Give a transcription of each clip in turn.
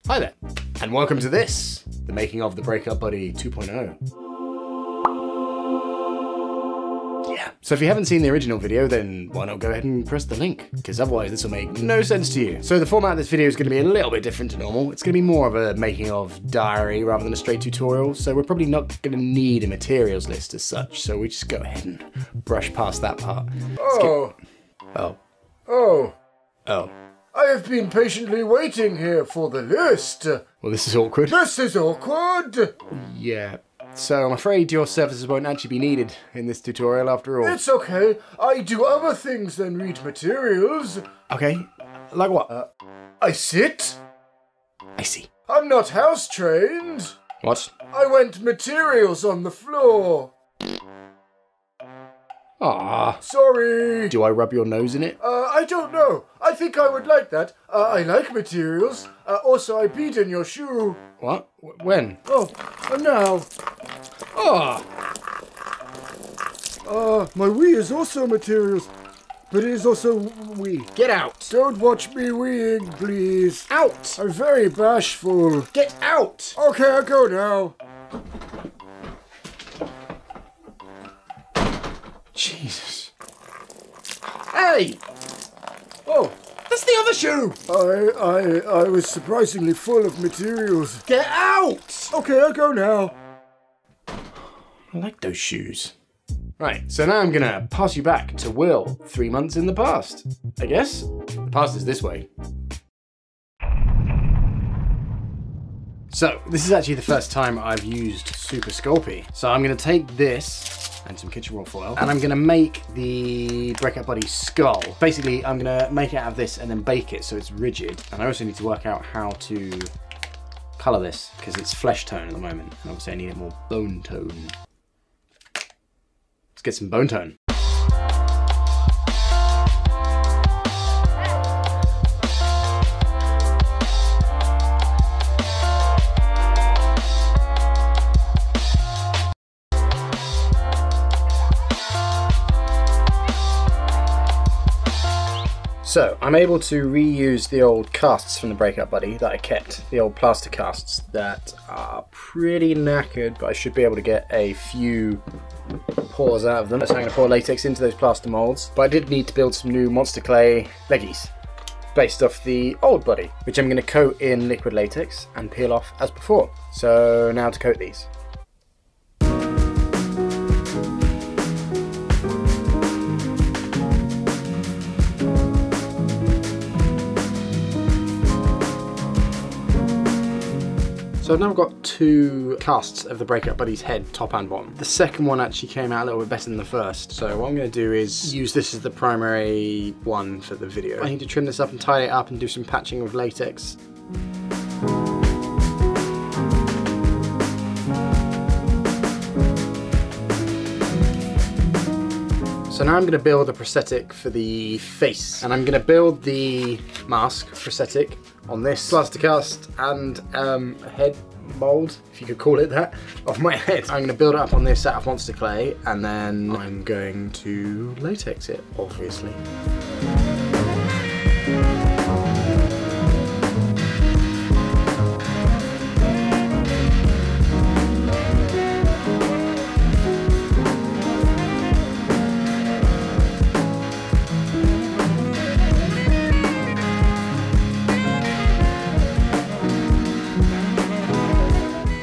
Hi there, and welcome to this, the making of the Breakup Buddy 2.0. Yeah, so if you haven't seen the original video, then why not go ahead and press the link, because otherwise this will make no sense to you. So the format of this video is going to be a little bit different to normal. It's going to be more of a making of diary rather than a straight tutorial, so we're probably not going to need a materials list as such, so we just go ahead and brush past that part. Oh. Oh. I have been patiently waiting here for the list. Well, this is awkward. This is awkward. Yeah. So I'm afraid your services won't actually be needed in this tutorial after all. It's okay. I do other things than read materials. Okay. Like what? I sit. I see. I'm not house trained. What? I went materials on the floor. Ah. Sorry. Do I rub your nose in it? I don't know. I think I would like that. I like materials. Also, I peed in your shoe. What? When? Oh, now. Ah. My wee is also materials, but it is also wee. Get out. Don't watch me weeing, please. Out. I'm very bashful. Get out. Okay, I'll go now. Jesus. Hey. Oh, That's the other shoe. I was surprisingly full of materials. Get out. Okay, I'll go now. I like those shoes. Right, so now I'm gonna pass you back to Will 3 months in the past. I guess? The past is this way. So, this is actually the first time I've used Super Sculpey. So I'm gonna take this and some kitchen roll foil, and I'm gonna make the Breakup Buddy skull. Basically, I'm gonna make it out of this and then bake it so it's rigid. And I also need to work out how to color this, because it's flesh tone at the moment, and obviously I need it more bone tone. Let's get some bone tone. So, I'm able to reuse the old casts from the Breakup Buddy that I kept, the old plaster casts that are pretty knackered, but I should be able to get a few pours out of them. So I'm going to pour latex into those plaster molds, but I did need to build some new monster clay leggies based off the old Buddy, which I'm going to coat in liquid latex and peel off as before. So now to coat these. So I've now got 2 casts of the Breakup Buddy's head, top and bottom. The second one actually came out a little bit better than the first. So what I'm going to do is use this as the primary one for the video. I need to trim this up and tidy it up and do some patching with latex. So now I'm going to build a prosthetic for the face, and I'm going to build the mask prosthetic on this plaster cast and head mold, if you could call it that, of my head. I'm going to build it up on this out of monster clay, and then I'm going to latex it, obviously.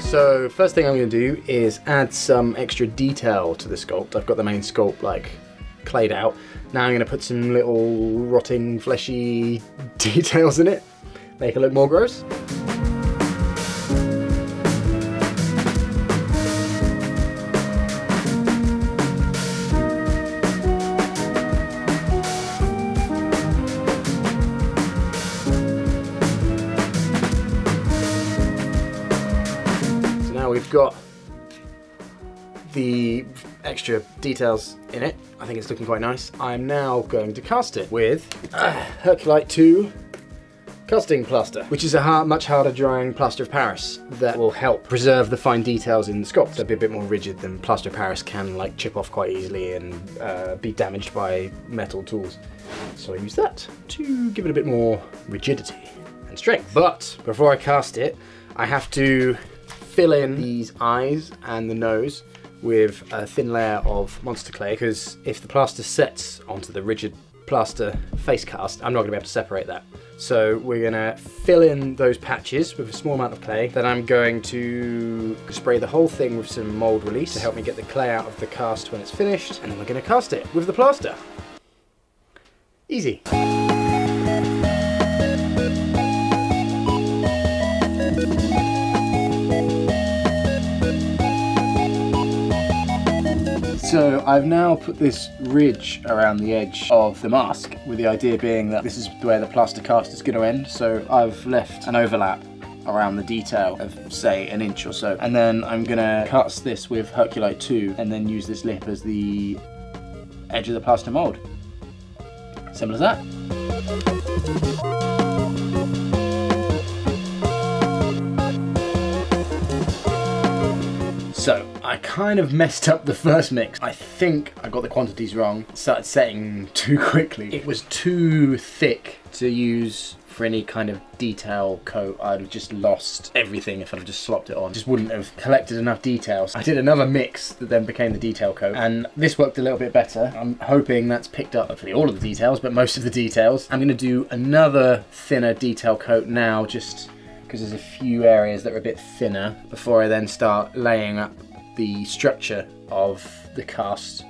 So first thing I'm going to do is add some extra detail to the sculpt. I've got the main sculpt like clayed out. Now I'm going to put some little rotting fleshy details in it, make it look more gross. We've got the extra details in it. I think it's looking quite nice. I'm now going to cast it with Herculite 2 casting plaster, which is a much harder drying plaster of Paris that will help preserve the fine details in the sculpt. It'll be a bit more rigid than plaster of Paris can like chip off quite easily and be damaged by metal tools. So I use that to give it a bit more rigidity and strength. But before I cast it, I have to fill in these eyes and the nose with a thin layer of monster clay, because if the plaster sets onto the rigid plaster face cast, I'm not going to be able to separate that. So we're going to fill in those patches with a small amount of clay. Then I'm going to spray the whole thing with some mold release to help me get the clay out of the cast when it's finished. And then we're going to cast it with the plaster. Easy. So I've now put this ridge around the edge of the mask, with the idea being that this is where the plaster cast is going to end. So I've left an overlap around the detail of, say, an inch or so. And then I'm going to cast this with Herculite 2 and then use this lip as the edge of the plaster mould. Simple as that. So, I kind of messed up the first mix. I think I got the quantities wrong. Started setting too quickly. It was too thick to use for any kind of detail coat. I'd have just lost everything if I'd have just slopped it on. Just wouldn't have collected enough details. I did another mix that then became the detail coat, and this worked a little bit better. I'm hoping that's picked up, hopefully all of the details, but most of the details. I'm gonna do another thinner detail coat now, just because there's a few areas that are a bit thinner, before I then start laying up the structure of the cast.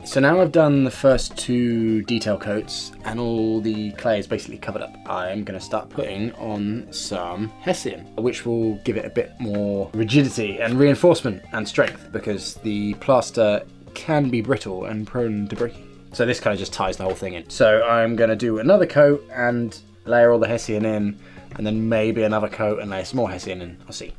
So now I've done the first 2 detail coats and all the clay is basically covered up, I'm going to start putting on some hessian, which will give it a bit more rigidity and reinforcement and strength, because the plaster can be brittle and prone to breaking. So this kind of just ties the whole thing in. So I'm going to do another coat and layer all the hessian in, and then maybe another coat and layer some more hessian in. I'll see.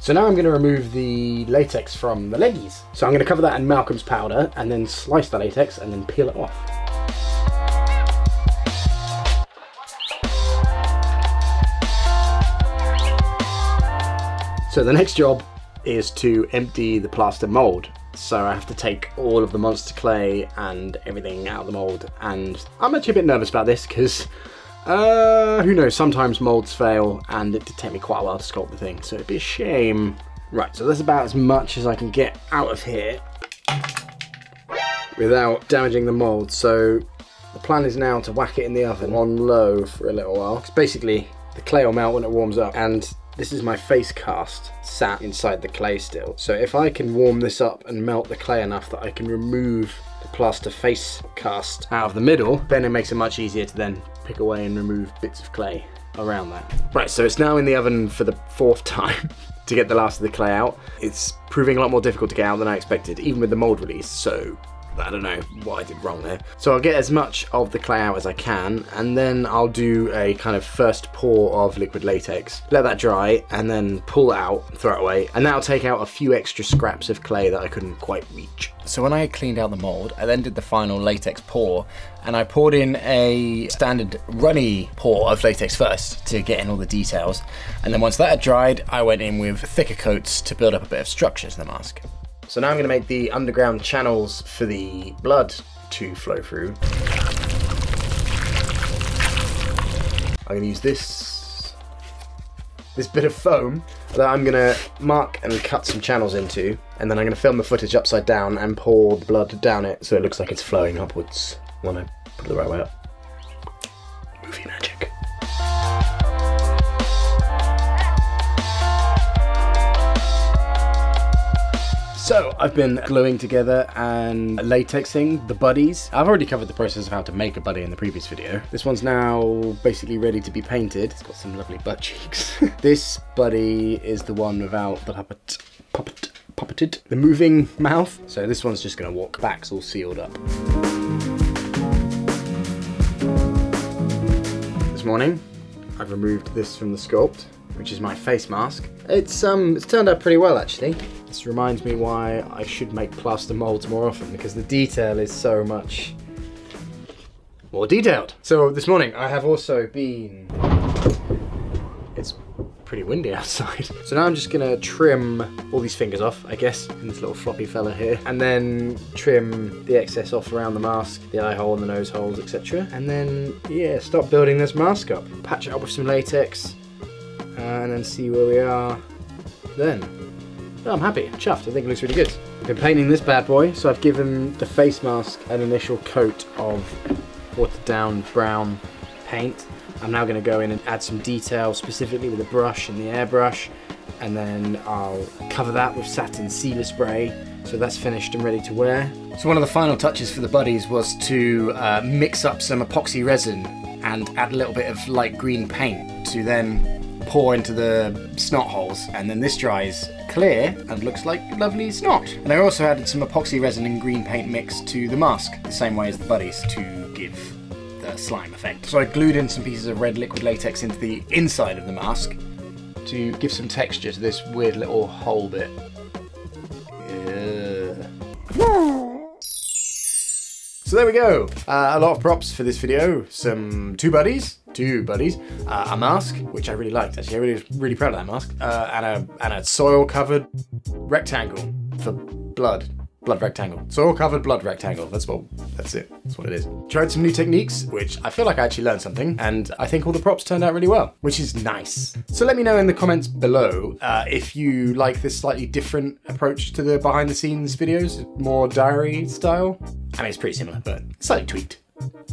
So now I'm going to remove the latex from the leggies. So I'm going to cover that in Malcolm's powder and then slice the latex and then peel it off. So the next job is to empty the plaster mould. So I have to take all of the monster clay and everything out of the mould, and I'm actually a bit nervous about this because who knows, sometimes moulds fail and it did take me quite a while to sculpt the thing, so it'd be a shame. Right, so that's about as much as I can get out of here without damaging the mould. So the plan is now to whack it in the oven on low for a little while. It's basically the clay will melt when it warms up, and this is my face cast sat inside the clay still. So if I can warm this up and melt the clay enough that I can remove the plaster face cast out of the middle, then it makes it much easier to then pick away and remove bits of clay around that. Right, so it's now in the oven for the 4th time to get the last of the clay out. It's proving a lot more difficult to get out than I expected, even with the mold release, so I don't know what I did wrong there. So I'll get as much of the clay out as I can, and then I'll do a kind of first pour of liquid latex, let that dry, and then pull it out, throw it away, and that'll take out a few extra scraps of clay that I couldn't quite reach. So when I cleaned out the mold, I then did the final latex pour, and I poured in a standard runny pour of latex first to get in all the details, and then once that had dried, I went in with thicker coats to build up a bit of structure to the mask. So now I'm going to make the underground channels for the blood to flow through. I'm going to use this bit of foam that I'm going to mark and cut some channels into, and then I'm going to film the footage upside down and pour the blood down it so it looks like it's flowing upwards when I put it the right way up. Movie magic. So I've been gluing together and latexing the buddies. I've already covered the process of how to make a buddy in the previous video. This one's now basically ready to be painted. It's got some lovely butt cheeks. This buddy is the one without the puppeted, the moving mouth. So this one's just gonna walk, back's all sealed up. This morning, I've removed this from the sculpt, which is my face mask. It's turned out pretty well actually. This reminds me why I should make plaster molds more often, because the detail is so much more detailed. So this morning I have also been... It's pretty windy outside. So now I'm just gonna trim all these fingers off, I guess, in this little floppy fella here, and then trim the excess off around the mask, the eye hole and the nose holes, etc. And then, yeah, start building this mask up. Patch it up with some latex, and then see where we are then. Oh, I'm happy, I'm chuffed, I think it looks really good. I've been painting this bad boy, so I've given the face mask an initial coat of watered down brown paint. I'm now going to go in and add some detail, specifically with a brush and the airbrush, and then I'll cover that with satin sealer spray, so that's finished and ready to wear. So one of the final touches for the buddies was to mix up some epoxy resin and add a little bit of light green paint to then pour into the snot holes, and then this dries clear and looks like lovely snot. And I also added some epoxy resin and green paint mix to the mask, the same way as the buddies, to give the slime effect. So I glued in some pieces of red liquid latex into the inside of the mask to give some texture to this weird little hole bit. So there we go. A lot of props for this video. Two buddies, a mask, which I really liked actually. I really proud of that mask, and a soil-covered rectangle for blood rectangle. Soil-covered blood rectangle. That's it. That's what it is. Tried some new techniques, which I feel like I actually learned something, and I think all the props turned out really well, which is nice. So let me know in the comments below if you like this slightly different approach to the behind-the-scenes videos, more diary style. I mean, it's pretty similar, but slightly tweaked.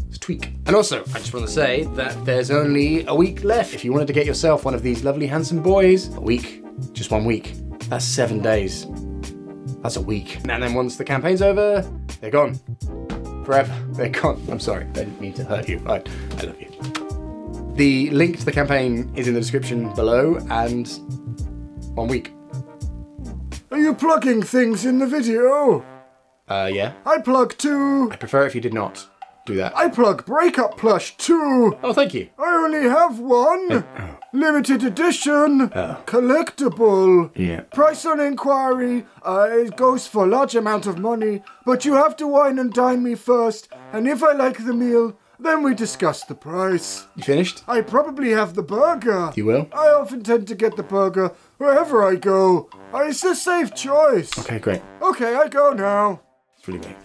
It's a tweak. And also, I just want to say that there's only a week left. If you wanted to get yourself one of these lovely handsome boys, a week, just 1 week. That's 7 days. That's a week. And then once the campaign's over, they're gone. Forever. They're gone. I'm sorry, I didn't mean to hurt you. I love you. The link to the campaign is in the description below, and 1 week. Are you plugging things in the video? Yeah. I plug too. I prefer if you did not do that. I plug Breakup Plush too. Oh, thank you. I only have one. Limited edition. Collectible. Yeah. Price on inquiry. It goes for a large amount of money, but you have to wine and dine me first, and if I like the meal, then we discuss the price. You finished? I probably have the burger. You will? I often tend to get the burger wherever I go. It's a safe choice. Okay, great. Okay, I go now. It's really great.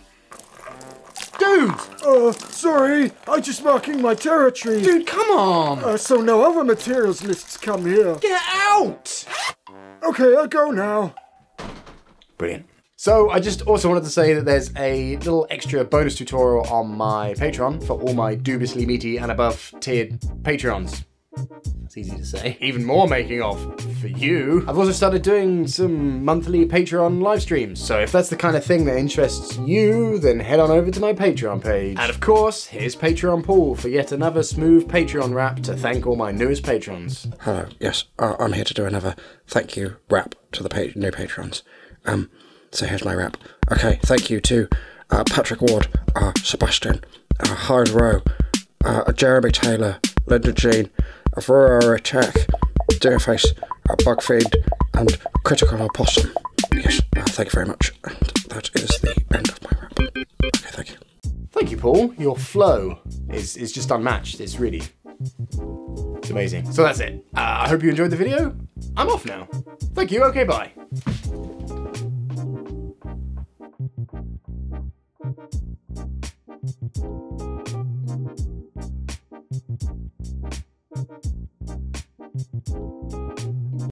Dude! Sorry, I'm just marking my territory. Dude, come on! So no other materials lists come here. Get out! Okay, I go now. Brilliant. So I just also wanted to say that there's a little extra bonus tutorial on my Patreon for all my dubiously meaty and above tiered Patreons. That's easy to say. Even more making off for you. I've also started doing some monthly Patreon live streams, so if that's the kind of thing that interests you, then head on over to my Patreon page. And of course, here's Patreon Paul for yet another smooth Patreon rap to thank all my newest patrons. Hello, yes, I'm here to do another thank you rap to the new patrons. So here's my rap. Okay, thank you to Patrick Ward, Sebastian, Hyde Rowe, Jeremy Taylor, Linda Jean, Aurora Tech, Deerface, Bugfeed, and Critical Opossum. Yes, thank you very much. And that is the end of my rap. Okay, thank you. Thank you, Paul. Your flow is just unmatched. It's amazing. So that's it. I hope you enjoyed the video. I'm off now. Thank you. Okay, bye.